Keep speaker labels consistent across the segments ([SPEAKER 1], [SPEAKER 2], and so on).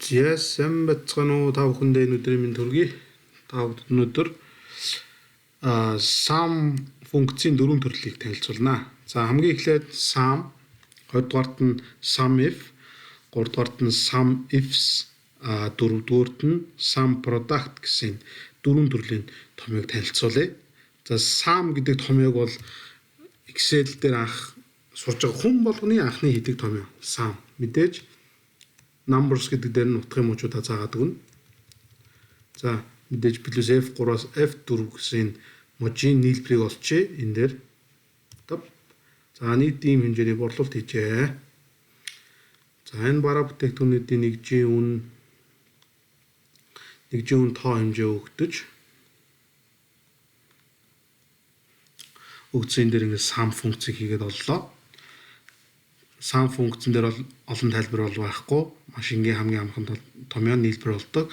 [SPEAKER 1] GSM бацгану та бүхэндээ энэ өдрийн минь төргий. Та бүхэд өнөөдөр SUM функцийн дөрвөн төрлийг танилцуулнаа. За хамгийн эхлээд SUM, хоёрдугаарт нь SUMIF, гуравдугаарт нь SUMIFS, дөрөвдүгээрт нь SUMPRODUCT гэсэн дөрвөн төрлийн томьёог танилцуулъя. За SUM гэдэг томьёог бол Excel дээр анх сурж байгаа хүн болгоны анхны хийдэг томьёо SUM. Мэдээж numbers гэдэг дээр нь утгын мужуудаа заагаад өгнө. За мэдээж плюс F3-аас F4 гэсэн мужийн нийлбэрийг олчихъя. Энэ дээр. За нийт ийм хэмжээний борлуулалт хийжээ. За энэ бараа бүтээгдэхүүнүүдийн нэгжийн үн тоо хэмжээ өгдөж өгсөн дээр ингээд SUM функцийг хийгээд оллоо. SUM функцэн дээр бол олон тайлбар бол байхгүй. Машингийн хамгийн амархан томьёо нийлбэр болдог.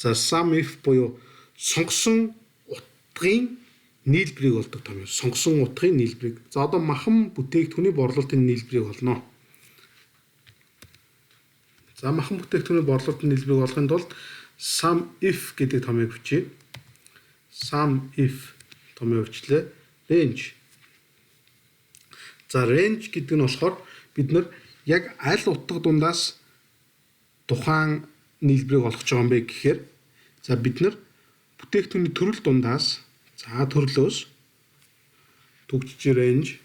[SPEAKER 1] За SUMIF буюу сонгосон утгын нийлбэрийг олдог томьёо. Сонгосон утгын нийлбэрийг. За одоо махан бүтээгдэхүүний борлуулалтын нийлбэрийг олно. За махан бүтээгдэхүүний борлуулалтын нийлбэрийг олохын тулд SUMIF гэдэг томьёог бичиж. SUMIF томьёо бичлээ. Range. За range гэдэг нь болохоор бид нар яг аль утга дундаас тухайн нийлбэрийг олгож байгаа юм бэ гэхээр за бид нар бүтээгдэхүүний төрөл дундаас за төрлөөс төгжиж range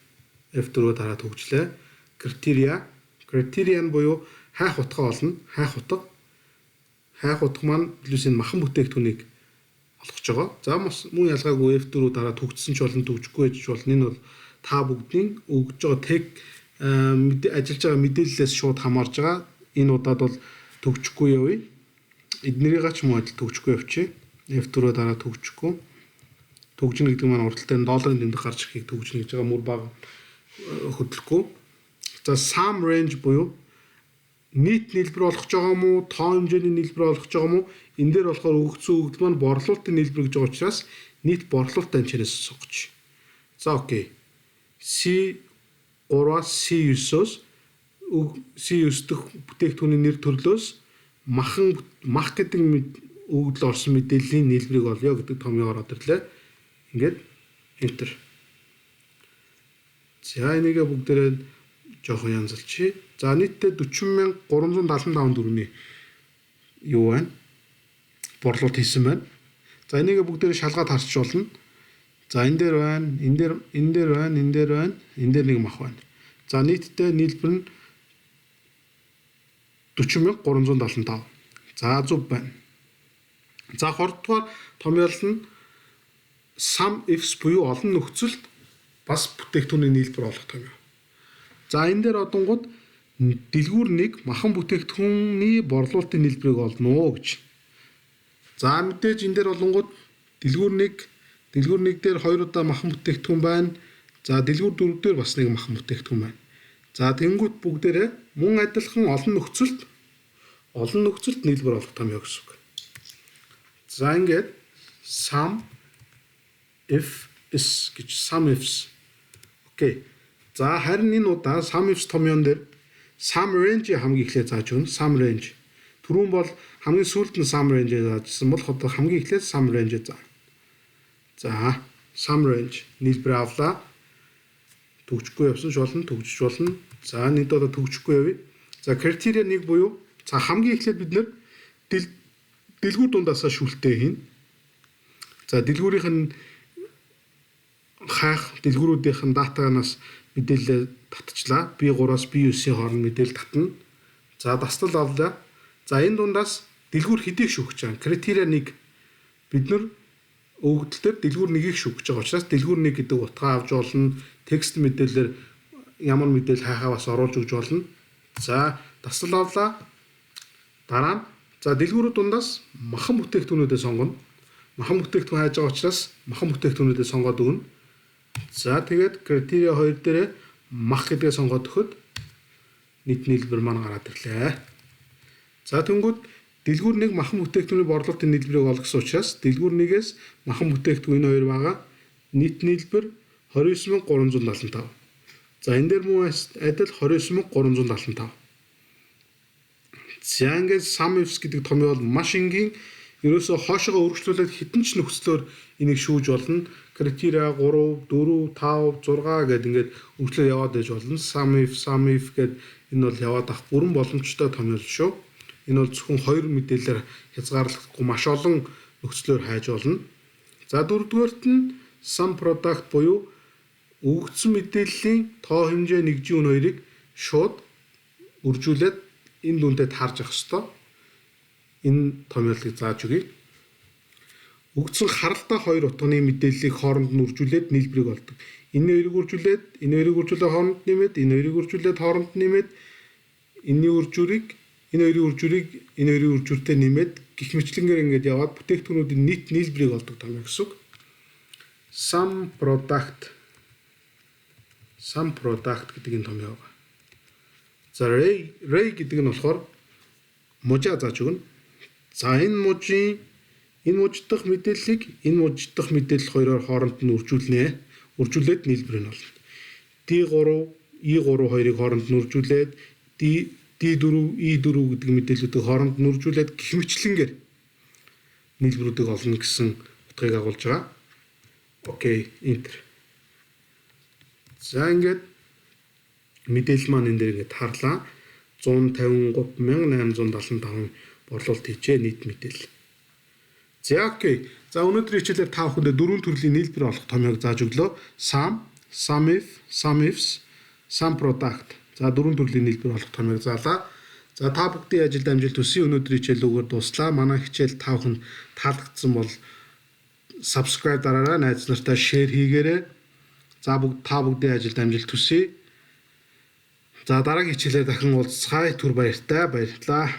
[SPEAKER 1] F4-өө дараад төгжлээ. Criteria нь буюу хайх утга олно. Хайх утга маань плюс энэ махан бүтээгдэхүүнийг олгож байгаа. За мөн ялгаагүй F4-өө дараад төгжсөн ч болно, төгжихгүй байж болно. Энэ бол та бүгдийн өгж байгаа тег ажиллаж байгаа мэдээллээс шууд хамаарж байгаа. Энэ удаад бол төгжихгүй явъя. Эднэрийг ч мөн адил төгжихгүй явчих. F4-өө дараа төгжихгүй. Төгжинэ гэдэг маань уртал дээр долларын тэмдэг гарч ирэхийг төгжинэ гэж байгаа мөр баг хөдлөхгүй. За SUM range буюу нийт нийлбэр олгож байгаа юм уу, тоо хэмжээний нийлбэр олгож байгаа юм уу? Энэ дээр болохоор өгөгдсөн өгөгдөл маань борлуулалтын нийлбэр гэж байгаа учраас нийт борлуулалт анчнаас сонгож. За окей. C3-аас C9-өөс C9 дэх бүтээгдэхүүний нэр төрлөөс мах гэдэг өгөгдөл орсон мэдээллийн нийлбэрийг олё гэдэг томьёо ороод ирлээ. Ингээд enter. За энийгээ бүгдээрээ жоохон янзалчих. За нийтдээ 40,375 төгрөгийн юу байна? Борлуулалт хийсэн байна. За энийгээ бүгдээрээ шалгаад харч болно. За энэ дээр байна, энэ дээр байна, энэ дээр байна, энэ дээр нэг мах байна. За нийтдээ нийлбэр нь 40,375. За зөв байна. За 20 дугаар томьёол нь SUMIFS буюу олон нөхцөлд бас бүтээгдэхүүний нийлбэр олох томьёо. За энэ дээр одонгууд дэлгүүр 1 махан бүтээгдэхүүний борлуулалтын нийлбэрийг олно гэж. За мэдээж энэ дээр олонгууд дэлгүүр 1 дээр 2 удаа махан бүтээгдэхүүн байна. За дэлгүүр 4 дээр бас нэг махан бүтээгдэхүүн байна. За тэнгуут бүгдээрээ мөн адилхан олон нөхцөлд нийлбэр олох томьёо гэсэн үг. За ингээд SUMIFS гэж SUMIFS. Окей. За харин энэ удаа SUMIFS томьёон дээр SUM range хамгийн эхлээд зааж өгнө. SUM range. Түрүүн бол хамгийн сүүлд нь SUM range заажсан бол одоо хамгийн эхлээд SUM range заа. За SUM range нийлбэр авлаа. Төгжихгүй явсан ч болно, төгжиж болно. За нийт одоо төгжихгүй явъя. За criteria 1 буюу за хамгийн эхлээд бид нэр дэлгүүр дундаасаа шүлтээ хийн. За дэлгүүрийнх нь хайх дэлгүүрүүдийнх нь датаганаас мэдээлэл татчихлаа. B3-аас B9-ийн хооронд мэдээлэл татна. За таслал авлаа. За энэ дундаас дэлгүүр хэдийг шүүгч байгаа. Criteria 1 бид нар өгөгдөл дээр дэлгүүр 1-ийг шүүгч байгаа учраас дэлгүүр 1 гэдэг утгаа авч болно. Текст мэдээлэлээр ямар мэдээлэл хайхаа бас оруулж өгч болно. За таслал авлаа. Дараа нь за дэлгүүрүүд дундаас махан бүтээгдэхүүнүүдээ сонгоно. Махан бүтээгдэхүүн хайж байгаа учраас махан бүтээгдэхүүнүүдээ сонгоод өгнө. За тэгээд criteria 2 дээр мах гэдгээ сонгоод өгөхөд нийт нийлбэр маань гараад ирлээ. За тэнгууд дэлгүүр 1 махан бүтээгдэхүүний борлуулалтын нийлбэрийг олгосон учраас дэлгүүр 1-ээс махан бүтээгдэхүүн 2 байгаа. Нийт нийлбэр 29,375. За энэ дээр мөн адил 29,375. За ингээд some ifs гэдэг томьёо бол маш энгийн ерөөсө хоошоогоо үргэлжлүүлээд хитэн ч нөхцлөөр энийг шүүж болно. Критерия 3, 4, 5, 6 гэдэг ингээд үргэлжлээ яваад байж болно. Some if гэдэг энэ бол яваад ах бүрэн боломжтой томьёо шүү. Энэ бол зөвхөн хоёр мэдээлэлээр хязгаарлахгүй маш олон нөхцлөөр хайж болно. За дөрөвдүгээрт нь some product буюу өгөгдсөн мэдээллийн тоо хэмжээ нэгжийн үн хоёрыг шууд үржүүлээд энэ дүнтэй таарж явах ёстой. Энэ томьёолыг зааж өгье. Өгдсөн харалтай хоёр утганы мэдээллийг хооронд нь үржүүлээд нийлбэрийг олдог. Энэ хоёрыг үржүүлээд, энэ хоёрыг үржүүлээд хооронд нэмээд, энэ хоёрыг үржүүлээд хооронд нэмээд, энэний үржүүрийг, энэ хоёрын үржүүрийг, энэ хоёрын үржүүртэй нэмээд гих мэтлэнгээр ингэж яваад бүтээгдэхүүнүүдийн нийт нийлбэрийг олдог томьёо гэсэн үг. Some product гэдэг энэ томьёо. За ray гэдэг нь болохоор мужаа зааж өгнө. За энэ муж дахь мэдээллийг энэ муж дахь мэдээлэл хоёроор хооронд нь үржүүлээд нийлбэр нь болно. D3, E3 хоёрыг хооронд нь үржүүлээд D4, E4 гэдэг мэдээллүүдийг хооронд нь үржүүлээд гих мэтлэнгээр нийлбэрүүдийг олно гэсэн утгыг агуулж байгаа. Окей, enter. За ингээд мэдээлэл маань энэ дээр ингээд харлаа. 153,875 борлуулалт хийжээ нийт мэдээлэл. За окей. За өнөөдрийн хичээлээр та бүхэндээ дөрвөн төрлийн нийлбэр олох томьёог зааж өглөө. Some if, some ifs, some product. За дөрвөн төрлийн нийлбэр олох томьёог заалаа. За та бүгдийн ажилд амжилт хүсье. Өнөөдрийн хичээлүүгээр дуслаа. Манай хичээл та бүхэнд таалагдсан бол subscribe дараарай, найз нартай share хийгээрэй. За та бүгдийн ажилд амжилт хүсье. За дараагийн хичээлээр дахин уулзцгаая. Түр баяртай. Баярлалаа.